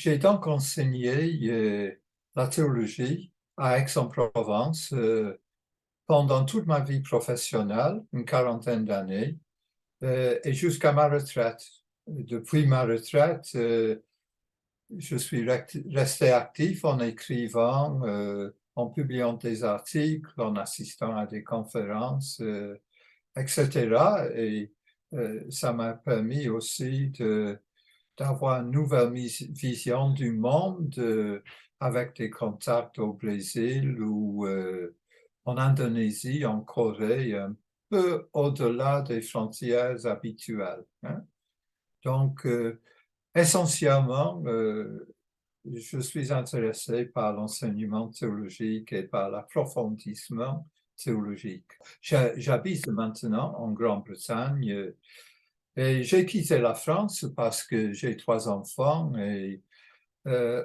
J'ai donc enseigné la théologie à Aix-en-Provence pendant toute ma vie professionnelle, une quarantaine d'années, et jusqu'à ma retraite. Depuis ma retraite, je suis resté actif en écrivant, en publiant des articles, en assistant à des conférences, etc. Et ça m'a permis aussi d'avoir une nouvelle vision du monde avec des contacts au Brésil ou en Indonésie, en Corée, un peu au-delà des frontières habituelles, hein. Donc, essentiellement, je suis intéressé par l'enseignement théologique et par l'approfondissement théologique. J'habite maintenant en Grande-Bretagne. Et j'ai quitté la France parce que j'ai 3 enfants et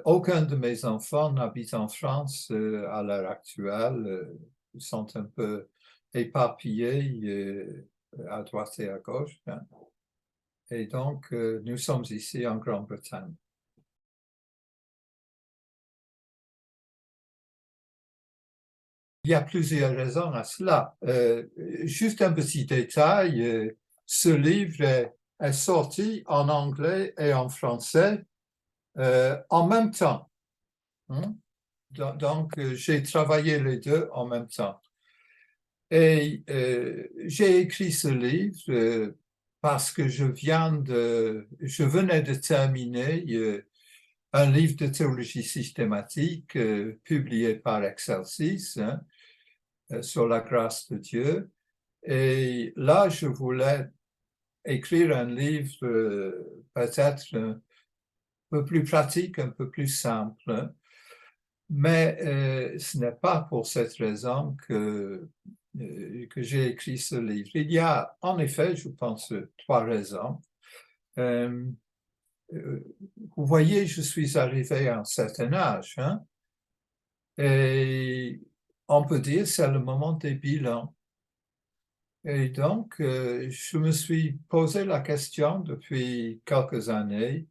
aucun de mes enfants n'habite en France à l'heure actuelle. Ils sont un peu éparpillés à droite et à gauche, hein. Et donc, nous sommes ici en Grande-Bretagne. Il y a plusieurs raisons à cela. Juste un petit détail, ce livre est sorti en anglais et en français en même temps, hein. Donc, j'ai travaillé les deux en même temps. Et j'ai écrit ce livre parce que je venais de terminer un livre de théologie systématique publié par Excelsis, hein, sur la grâce de Dieu. Et là, je voulais écrire un livre peut-être un peu plus pratique, un peu plus simple, hein. Mais ce n'est pas pour cette raison que j'ai écrit ce livre. Il y a en effet, je pense, 3 raisons. Euh, vous voyez, je suis arrivé à un certain âge, hein, et on peut dire c'est le moment des bilans. Et donc, je me suis posé la question depuis quelques années,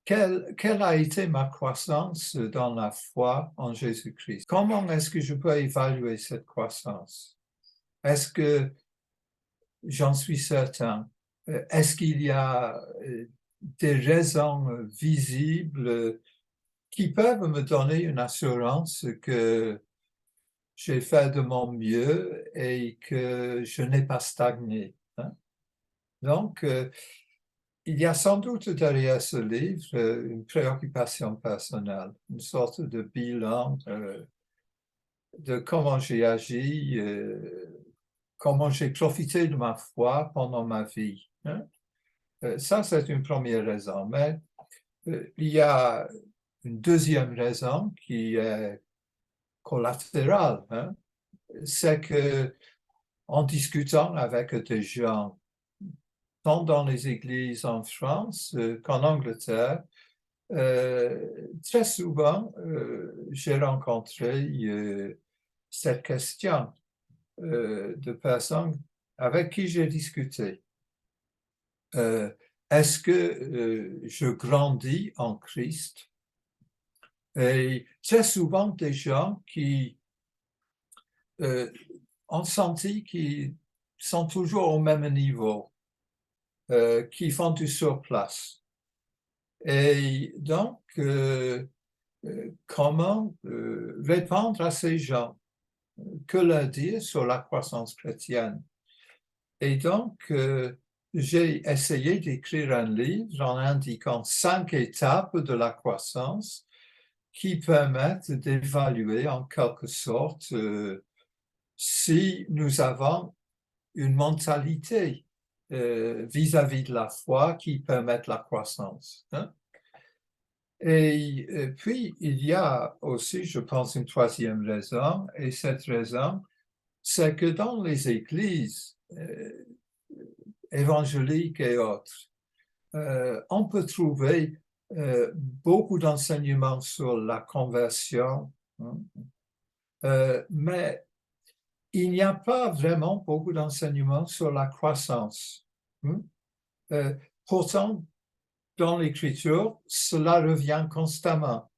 quelle a été ma croissance dans la foi en Jésus-Christ? Comment est-ce que je peux évaluer cette croissance? Est-ce que j'en suis certain? Est-ce qu'il y a des raisons visibles qui peuvent me donner une assurance que j'ai fait de mon mieux et que je n'ai pas stagné, hein? Donc, il y a sans doute derrière ce livre une préoccupation personnelle, une sorte de bilan de comment j'ai agi, comment j'ai profité de ma foi pendant ma vie, hein. Ça, c'est une première raison. Mais il y a une deuxième raison qui est collatérale, hein. C'est que en discutant avec des gens, tant dans les églises en France qu'en Angleterre, très souvent, j'ai rencontré cette question de personnes avec qui j'ai discuté. Est-ce que je grandis en Christ? Et très souvent, des gens qui ont senti qu'ils sont toujours au même niveau, qui font du surplace. Et donc, comment répondre à ces gens? Que leur dire sur la croissance chrétienne? Et donc, j'ai essayé d'écrire un livre en indiquant 5 étapes de la croissance qui permettent d'évaluer en quelque sorte si nous avons une mentalité vis-à-vis de la foi qui permette la croissance, hein? Et puis, il y a aussi, je pense, une troisième raison, et cette raison, c'est que dans les églises évangéliques et autres, on peut trouver beaucoup d'enseignements sur la conversion, hein, mais il n'y a pas vraiment beaucoup d'enseignements sur la croissance, hein. Pourtant, dans l'Écriture, cela revient constamment.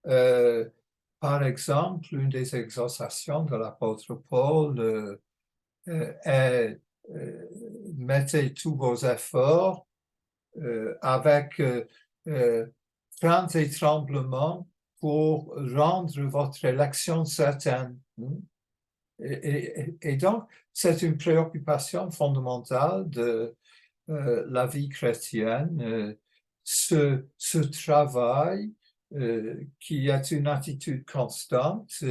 Par exemple, une des exhortations de l'apôtre Paul est mettez tous vos efforts avec crainte et tremblement pour rendre votre élection certaine. Et donc, c'est une préoccupation fondamentale de la vie chrétienne, ce travail qui est une attitude constante,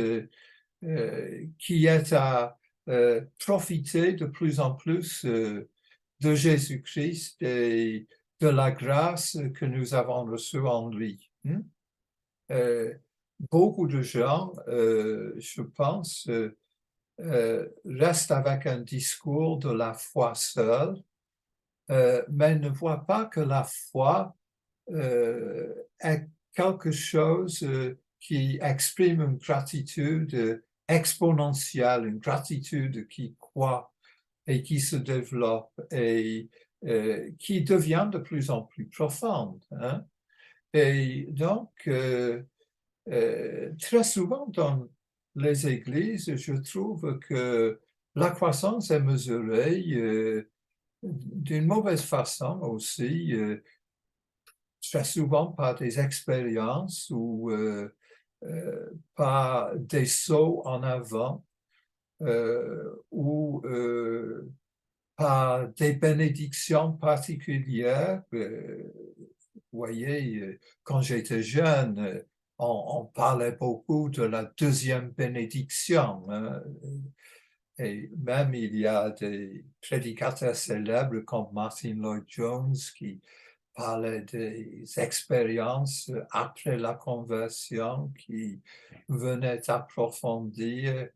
qui est à profiter de plus en plus de Jésus-Christ et de la grâce que nous avons reçue en lui. Beaucoup de gens, je pense, restent avec un discours de la foi seule, mais ne voient pas que la foi est quelque chose qui exprime une gratitude exponentielle, une gratitude qui croît et qui se développe et qui devient de plus en plus profonde. Et donc, très souvent dans les églises, je trouve que la croissance est mesurée d'une mauvaise façon aussi, très souvent par des expériences ou par des sauts en avant ou par des bénédictions particulières. Vous voyez, quand j'étais jeune, on parlait beaucoup de la deuxième bénédiction. Et même il y a des prédicateurs célèbres comme Martin Lloyd-Jones qui parlaient des expériences après la conversion qui venaient approfondir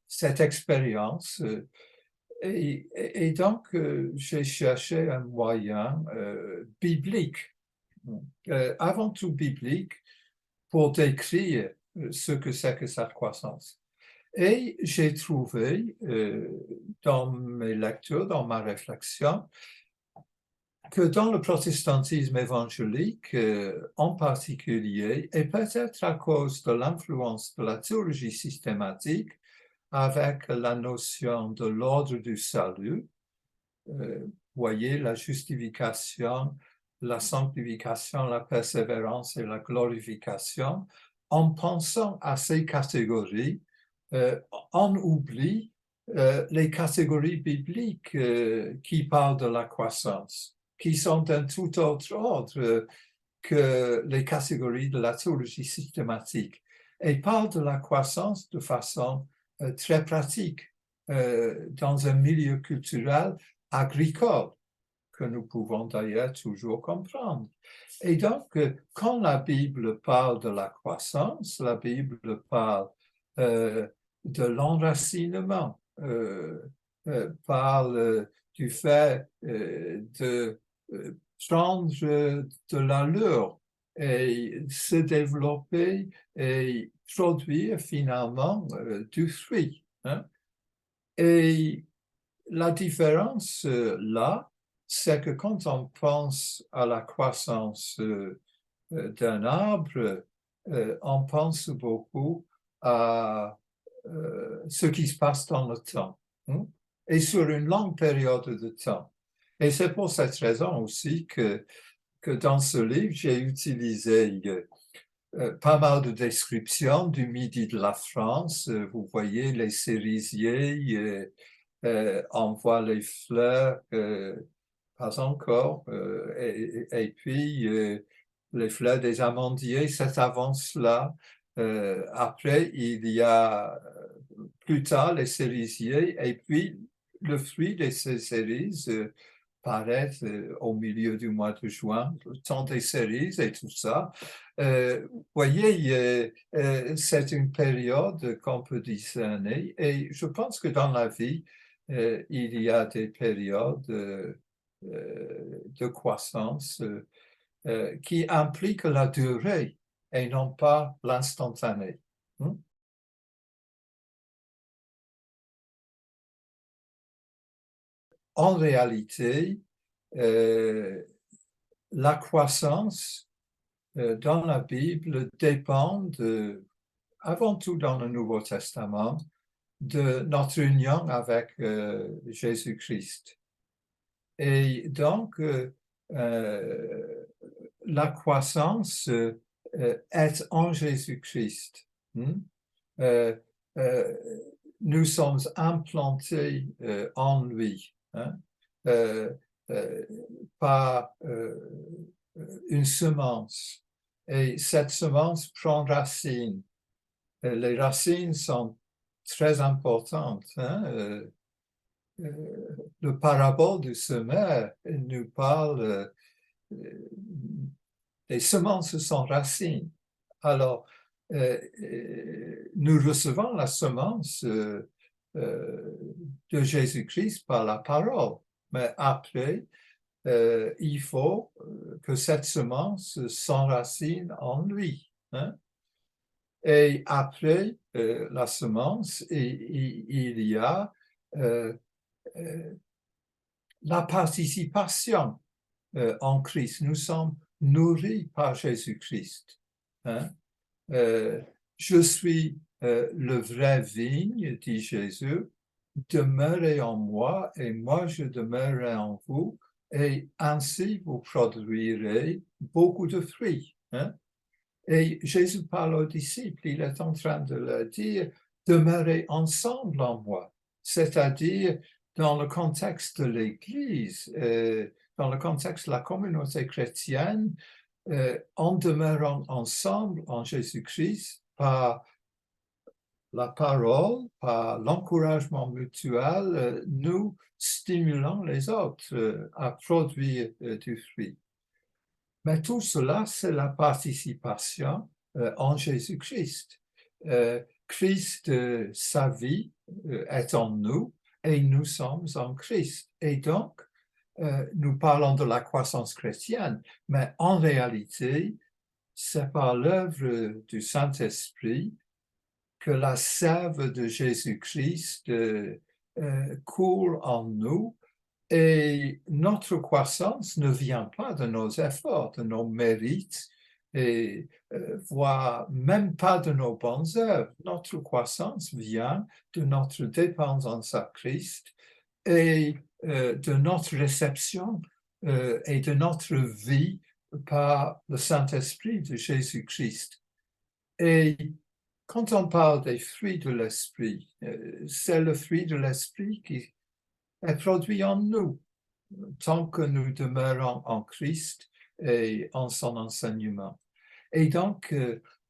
cette expérience. Et donc, j'ai cherché un moyen biblique, avant tout biblique, pour décrire ce que c'est que cette croissance. Et j'ai trouvé, dans mes lectures, dans ma réflexion, que dans le protestantisme évangélique, en particulier, et peut-être à cause de l'influence de la théologie systématique, avec la notion de l'ordre du salut, voyez la justification, la sanctification, la persévérance et la glorification, en pensant à ces catégories, on oublie les catégories bibliques qui parlent de la croissance, qui sont d'un tout autre ordre que les catégories de la théologie systématique, et parlent de la croissance de façon très pratique dans un milieu culturel agricole, que nous pouvons d'ailleurs toujours comprendre. Et donc, quand la Bible parle de la croissance, la Bible parle de l'enracinement, parle du fait de prendre de l'allure et se développer et produire finalement du fruit. Et la différence là, c'est que quand on pense à la croissance d'un arbre, on pense beaucoup à ce qui se passe dans le temps, et sur une longue période de temps. Et c'est pour cette raison aussi que dans ce livre, j'ai utilisé pas mal de descriptions du midi de la France. Vous voyez les cerisiers, on voit les fleurs, pas encore, et puis les fleurs des amandiers, cette avance-là. Après, il y a plus tard les cerisiers, et puis le fruit de ces cerises paraît au milieu du mois de juin, le temps des cerises et tout ça. Vous voyez, c'est une période qu'on peut discerner, et je pense que dans la vie, il y a des périodes de croissance qui impliquent la durée et non pas l'instantané. En réalité, la croissance dans la Bible dépend avant tout dans le Nouveau Testament, de notre union avec Jésus-Christ. Et donc, la croissance est en Jésus-Christ. Nous sommes implantés en lui, par une semence. Et cette semence prend racine. Les racines sont très importantes. Le parabole du semeur nous parle des semences sans racines. Alors, nous recevons la semence de Jésus-Christ par la parole, mais après, il faut que cette semence s'enracine en lui. Et après la semence, il y a la participation en Christ. Nous sommes nourris par Jésus-Christ. Je suis le vrai vigne, dit Jésus, demeurez en moi et moi je demeurerai en vous, et ainsi vous produirez beaucoup de fruits. Et Jésus parle aux disciples, il est en train de leur dire, demeurez ensemble en moi, c'est-à-dire dans le contexte de l'Église, dans le contexte de la communauté chrétienne, en demeurant ensemble en Jésus-Christ par la parole, par l'encouragement mutuel, nous stimulons les autres à produire du fruit. Mais tout cela, c'est la participation en Jésus-Christ. Christ, sa vie est en nous et nous sommes en Christ. Et donc, nous parlons de la croissance chrétienne, mais en réalité, c'est par l'œuvre du Saint-Esprit que la sève de Jésus-Christ coule en nous. Et notre croissance ne vient pas de nos efforts, de nos mérites, et voire même pas de nos bonnes œuvres. Notre croissance vient de notre dépendance à Christ et de notre réception et de notre vie par le Saint-Esprit de Jésus-Christ. Et quand on parle des fruits de l'Esprit, c'est le fruit de l'Esprit qui est produit en nous, tant que nous demeurons en Christ et en son enseignement. Et donc,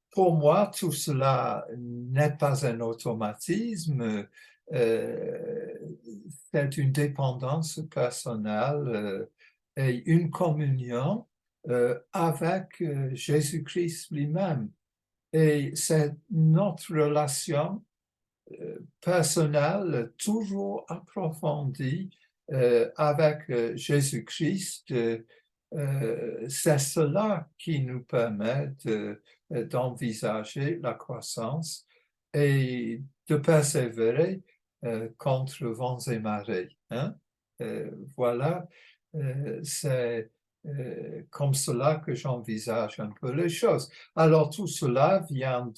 pour moi, tout cela n'est pas un automatisme, c'est une dépendance personnelle et une communion avec Jésus-Christ lui-même. Et c'est notre relation personnelle toujours approfondie avec Jésus-Christ. C'est cela qui nous permet d'envisager la croissance et de persévérer contre vents et marées. Voilà, c'est comme cela que j'envisage un peu les choses. Alors tout cela vient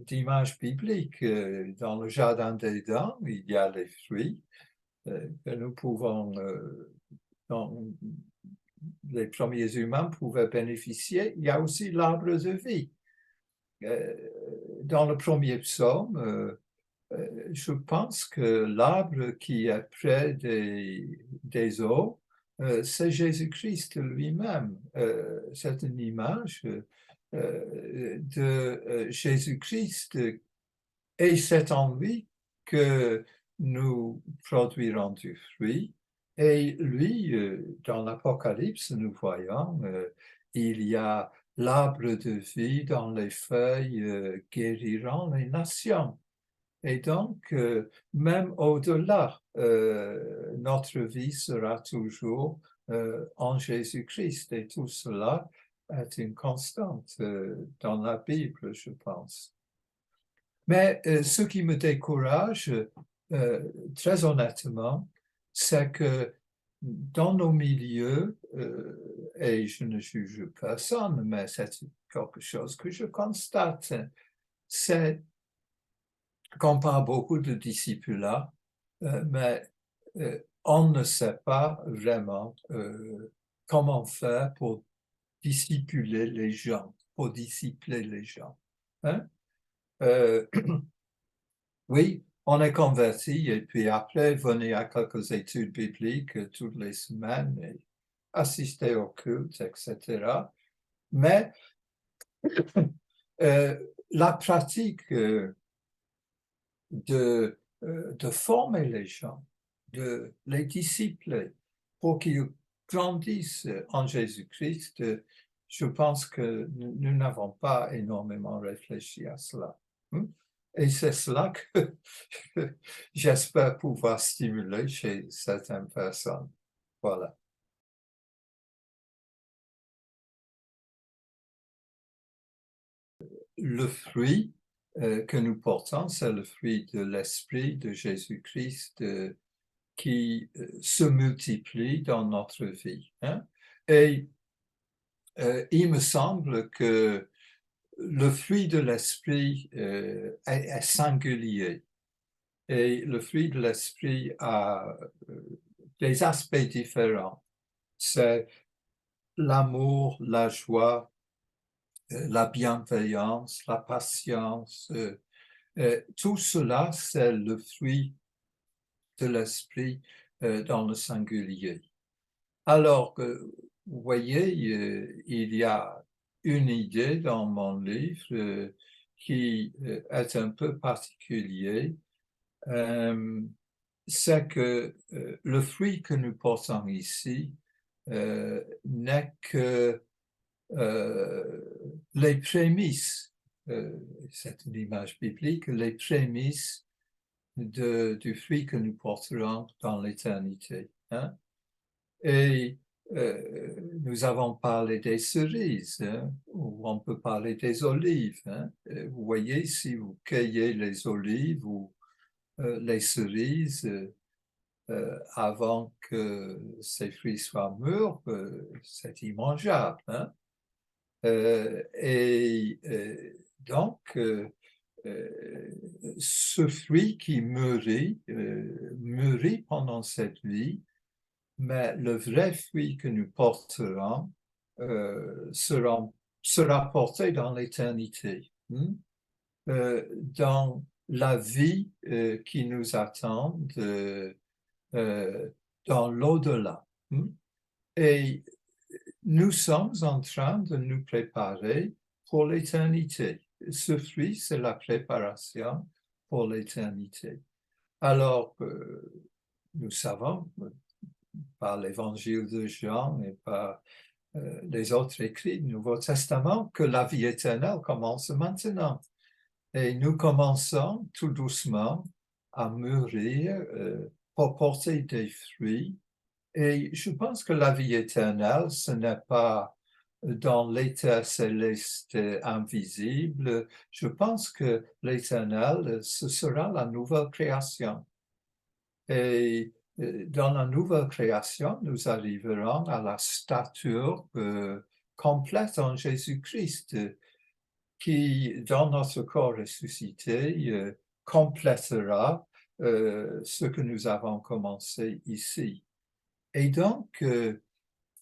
d'images bibliques. Dans le jardin d'Éden, il y a les fruits que nous pouvons, dont les premiers humains pouvaient bénéficier. Il y a aussi l'arbre de vie. Dans le premier psaume, je pense que l'arbre qui est près des eaux, c'est Jésus-Christ lui-même. C'est une image de Jésus-Christ et c'est en lui que nous produirons du fruit. Et lui, dans l'Apocalypse, nous voyons, il y a l'arbre de vie dont les feuilles guériront les nations. Et donc, même au-delà, notre vie sera toujours en Jésus-Christ. Et tout cela est une constante dans la Bible, je pense. Mais ce qui me décourage, très honnêtement, c'est que dans nos milieux, et je ne juge personne, mais c'est quelque chose que je constate, c'est qu'on parle beaucoup de discipulat, mais on ne sait pas vraiment comment faire pour discipuler les gens, pour discipler les gens. Hein? Oui, on est converti et puis après, venir à quelques études bibliques toutes les semaines et assister au culte, etc. Mais la pratique de former les gens, de les discipler pour qu'ils grandissent en Jésus-Christ, je pense que nous n'avons pas énormément réfléchi à cela. Et c'est cela que j'espère pouvoir stimuler chez certaines personnes. Voilà. Le fruit que nous portons, c'est le fruit de l'Esprit de Jésus-Christ qui se multiplie dans notre vie. Hein? Et il me semble que le fruit de l'Esprit est singulier. Et le fruit de l'Esprit a des aspects différents. C'est l'amour, la joie, la bienveillance, la patience. Tout cela, c'est le fruit de l'Esprit dans le singulier. Alors, vous voyez, il y a une idée dans mon livre qui est un peu particulière, c'est que le fruit que nous portons ici n'est que les prémices, c'est une image biblique, les prémices du fruit que nous porterons dans l'éternité. Hein? Et nous avons parlé des cerises, hein, ou on peut parler des olives. Hein. Vous voyez, si vous cueillez les olives ou les cerises avant que ces fruits soient mûrs, c'est immangeable. Hein. Et donc, ce fruit qui mûrit pendant cette vie, mais le vrai fruit que nous porterons sera porté dans l'éternité, dans la vie qui nous attend dans l'au-delà. Et nous sommes en train de nous préparer pour l'éternité. Ce fruit, c'est la préparation pour l'éternité. Alors, nous savons par l'évangile de Jean et par les autres écrits du Nouveau Testament que la vie éternelle commence maintenant. Et nous commençons tout doucement à mûrir pour porter des fruits. Et je pense que la vie éternelle, ce n'est pas dans l'état céleste invisible. Je pense que l'éternel, ce sera la nouvelle création. Et dans la nouvelle création, nous arriverons à la stature complète en Jésus-Christ, qui, dans notre corps ressuscité, complétera ce que nous avons commencé ici. Et donc,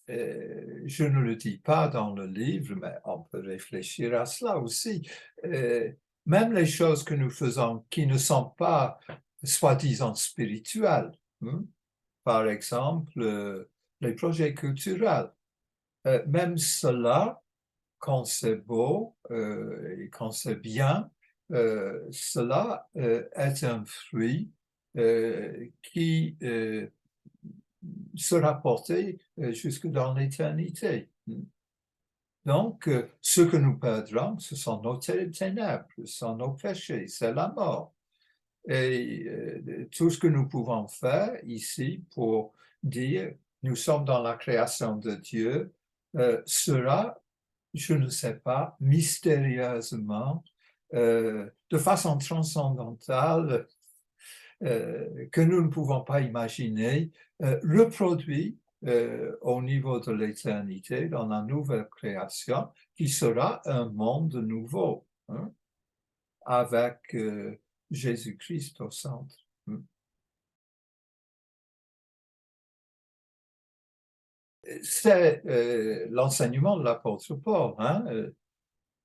je ne le dis pas dans le livre, mais on peut réfléchir à cela aussi. Même les choses que nous faisons qui ne sont pas soi-disant spirituelles, par exemple, les projets culturels, même cela, quand c'est beau et quand c'est bien, cela est un fruit qui sera porté jusque dans l'éternité. Donc, ce que nous perdrons, ce sont nos ténèbres, ce sont nos péchés, c'est la mort. Et tout ce que nous pouvons faire ici pour dire nous sommes dans la création de Dieu sera, je ne sais pas, mystérieusement, de façon transcendantale, que nous ne pouvons pas imaginer, reproduit au niveau de l'éternité, dans la nouvelle création, qui sera un monde nouveau, hein, avec Jésus-Christ au centre. C'est l'enseignement de l'apôtre Paul. Hein?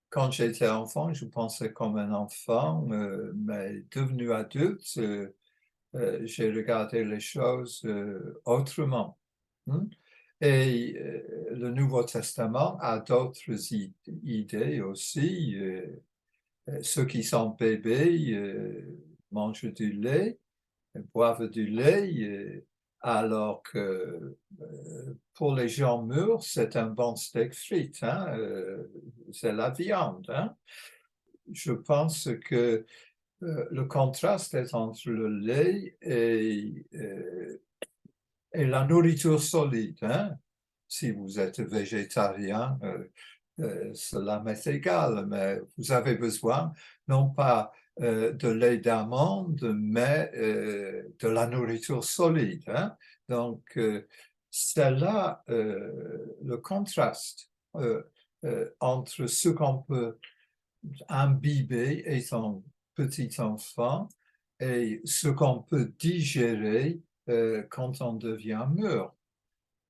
Quand j'étais enfant, je pensais comme un enfant, mais devenu adulte, j'ai regardé les choses autrement. Hein? Et le Nouveau Testament a d'autres idées aussi. Ceux qui sont bébés mangent du lait, boivent du lait, alors que pour les gens mûrs, c'est un bon steak frites, hein, c'est la viande. Hein. Je pense que le contraste est entre le lait et la nourriture solide. Hein. Si vous êtes végétarien, cela m'est égal, mais vous avez besoin non pas de lait d'amande, mais de la nourriture solide. Hein? Donc, c'est là le contraste entre ce qu'on peut imbiber étant petit enfant et ce qu'on peut digérer quand on devient mûr.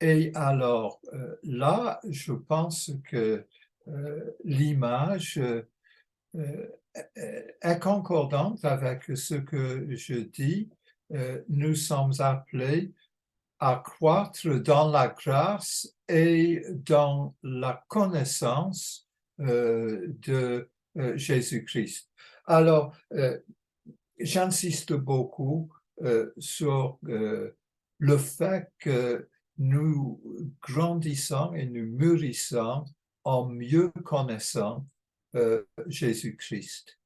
Et alors là, je pense que l'image est concordante avec ce que je dis. Nous sommes appelés à croître dans la grâce et dans la connaissance de Jésus-Christ. Alors, j'insiste beaucoup sur le fait que nous grandissons et nous mûrissons en mieux connaissant Jésus-Christ.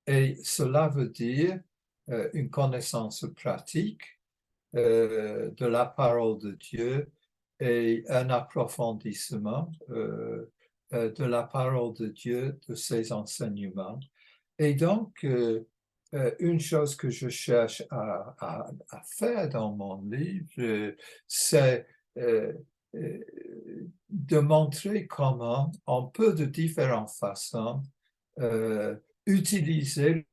Et cela veut dire une connaissance pratique de la parole de Dieu et un approfondissement de la parole de Dieu, de ses enseignements. Et donc, une chose que je cherche à faire dans mon livre, c'est de montrer comment on peut de différentes façons utiliser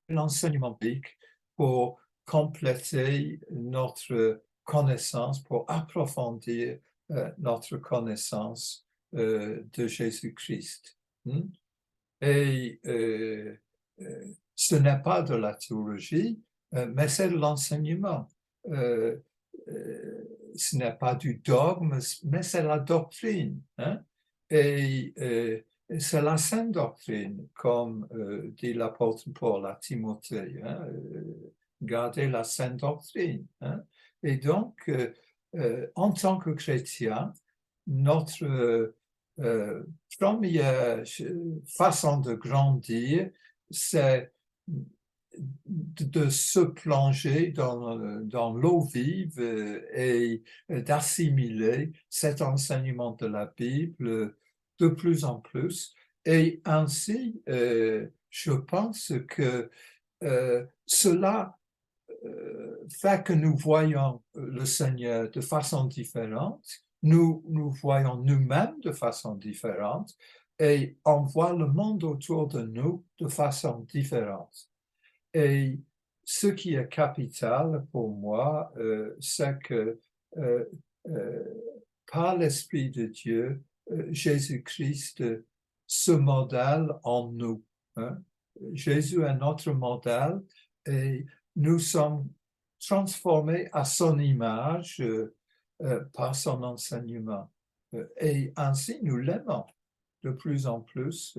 l'enseignement biblique pour compléter notre connaissance, pour approfondir notre connaissance de Jésus-Christ. Et ce n'est pas de la théologie, mais c'est de l'enseignement. Ce n'est pas du dogme, mais c'est la doctrine. Hein? Et c'est la sainte doctrine, comme dit l'apôtre Paul à Timothée. Hein? Garder la sainte doctrine. Hein? Et donc, en tant que chrétien, notre première façon de grandir, c'est de se plonger dans l'eau vive et d'assimiler cet enseignement de la Bible de plus en plus. Et ainsi, je pense que cela fait que nous voyons le Seigneur de façon différente, nous voyons nous-mêmes de façon différente et on voit le monde autour de nous de façon différente. Et ce qui est capital pour moi, c'est que par l'Esprit de Dieu, Jésus-Christ se modèle en nous. Hein? Jésus est notre modèle et nous sommes transformés à son image par son enseignement. Et ainsi, nous l'aimons de plus en plus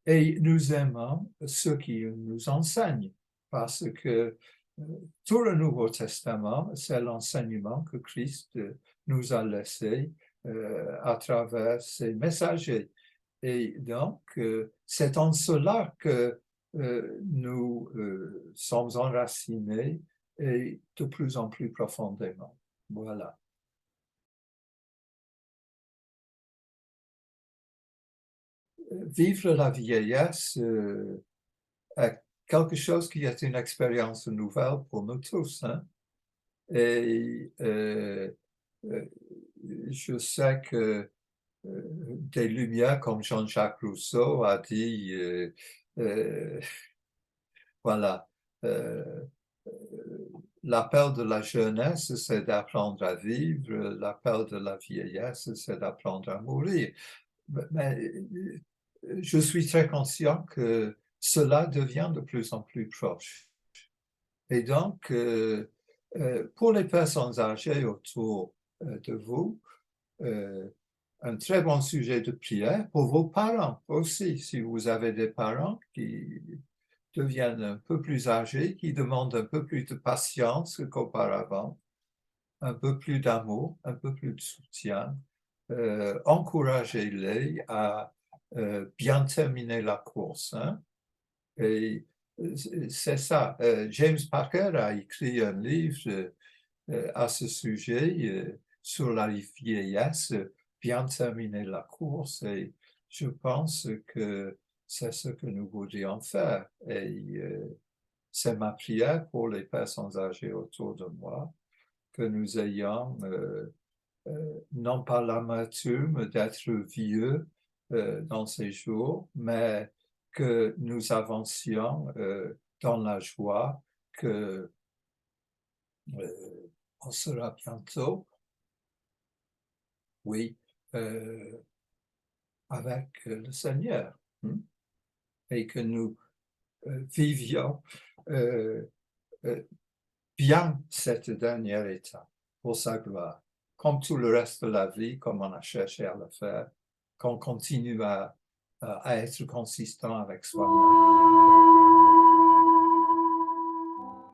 et nous aimons ceux qui nous enseignent parce que tout le Nouveau Testament, c'est l'enseignement que Christ nous a laissé à travers ses messagers. Et donc, c'est en cela que nous sommes enracinés et de plus en plus profondément. Voilà. Vivre la vieillesse est quelque chose qui est une expérience nouvelle pour nous tous, hein. Et je sais que des Lumières, comme Jean-Jacques Rousseau a dit, voilà, l'appel de la jeunesse, c'est d'apprendre à vivre, l'appel de la vieillesse, c'est d'apprendre à mourir. Mais je suis très conscient que cela devient de plus en plus proche. Et donc, pour les personnes âgées autour de vous, un très bon sujet de prière pour vos parents aussi. Si vous avez des parents qui deviennent un peu plus âgés, qui demandent un peu plus de patience qu'auparavant, un peu plus d'amour, un peu plus de soutien, encouragez-les à bien terminer la course, hein. Et c'est ça. James Parker a écrit un livre à ce sujet sur la vieillesse, bien terminer la course. Et je pense que c'est ce que nous voudrions faire. Et c'est ma prière pour les personnes âgées autour de moi, que nous ayons non pas l'amertume d'être vieux dans ces jours, mais que nous avancions dans la joie que on sera bientôt, oui, avec le Seigneur, hein, et que nous vivions euh, bien cette dernière étape pour sa gloire, comme tout le reste de la vie, comme on a cherché à le faire, qu'on continue à être consistant avec soi-même.